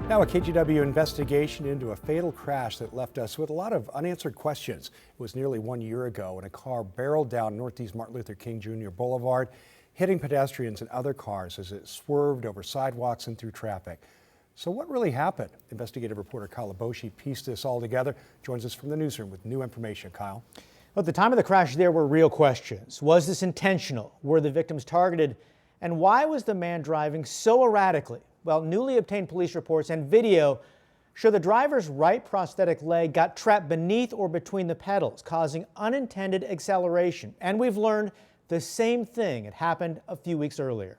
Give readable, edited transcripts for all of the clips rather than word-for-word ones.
Now a KGW investigation into a fatal crash that left us with a lot of unanswered questions. It was nearly 1 year ago when a car barreled down Northeast Martin Luther King Jr. Boulevard, hitting pedestrians and other cars as it swerved over sidewalks and through traffic. So what really happened? Investigative reporter Kyle Aboshi pieced this all together, joins us from the newsroom with new information. Kyle. Well, at the time of the crash, there were real questions. Was this intentional? Were the victims targeted? And why was the man driving so erratically? Well, newly obtained police reports and video show the driver's right prosthetic leg got trapped beneath or between the pedals, causing unintended acceleration. And we've learned the same thing had happened a few weeks earlier.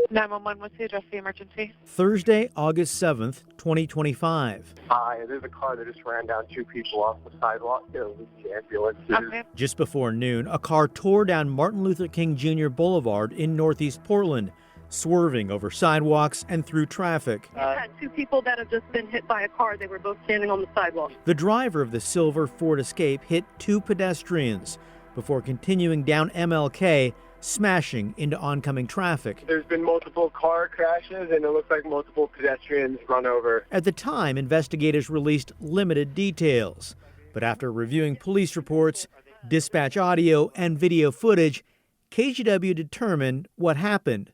911, what's the address of the emergency? Thursday, August 7th, 2025. Hi, there's a car that just ran down two people off the sidewalk. It was the ambulance. Okay. Just before noon, a car tore down Martin Luther King Jr. Boulevard in Northeast Portland, swerving over sidewalks and through traffic. We've had two people that have just been hit by a car. They were both standing on the sidewalk. The driver of the silver Ford Escape hit two pedestrians before continuing down MLK, smashing into oncoming traffic. There's been multiple car crashes, and it looks like multiple pedestrians run over. At the time, investigators released limited details. But after reviewing police reports, dispatch audio, and video footage, KGW determined what happened.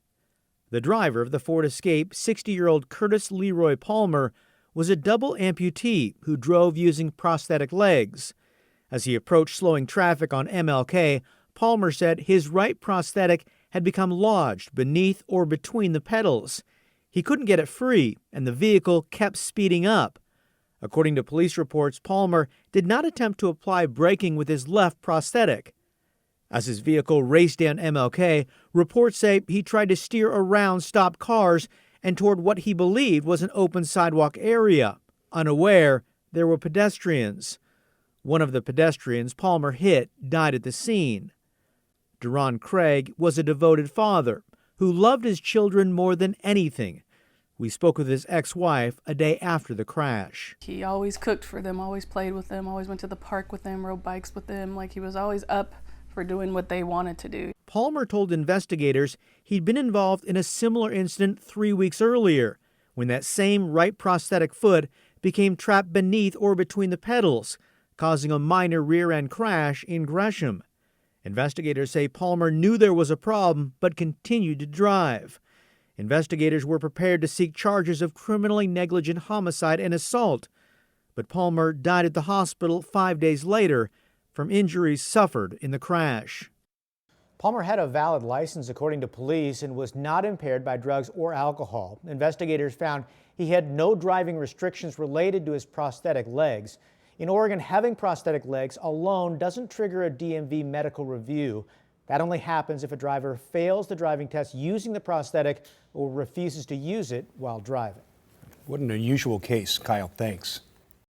The driver of the Ford Escape, 60-year-old Curtis Leroy Palmer, was a double amputee who drove using prosthetic legs. As he approached slowing traffic on MLK, Palmer said his right prosthetic had become lodged beneath or between the pedals. He couldn't get it free, and the vehicle kept speeding up. According to police reports, Palmer did not attempt to apply braking with his left prosthetic. As his vehicle raced down MLK, reports say he tried to steer around stopped cars and toward what he believed was an open sidewalk area. Unaware, there were pedestrians. One of the pedestrians Palmer hit died at the scene. Duron Craig was a devoted father who loved his children more than anything. We spoke with his ex-wife a day after the crash. He always cooked for them, always played with them, always went to the park with them, rode bikes with them. Like, he was always up for doing what they wanted to do. Palmer told investigators he'd been involved in a similar incident 3 weeks earlier, when that same right prosthetic foot became trapped beneath or between the pedals, causing a minor rear-end crash in Gresham. Investigators say Palmer knew there was a problem, but continued to drive. Investigators were prepared to seek charges of criminally negligent homicide and assault, but Palmer died at the hospital 5 days later from injuries suffered in the crash. Palmer had a valid license according to police and was not impaired by drugs or alcohol. Investigators found he had no driving restrictions related to his prosthetic legs. In Oregon, having prosthetic legs alone doesn't trigger a DMV medical review. That only happens if a driver fails the driving test using the prosthetic or refuses to use it while driving. What an unusual case, Kyle. Thanks.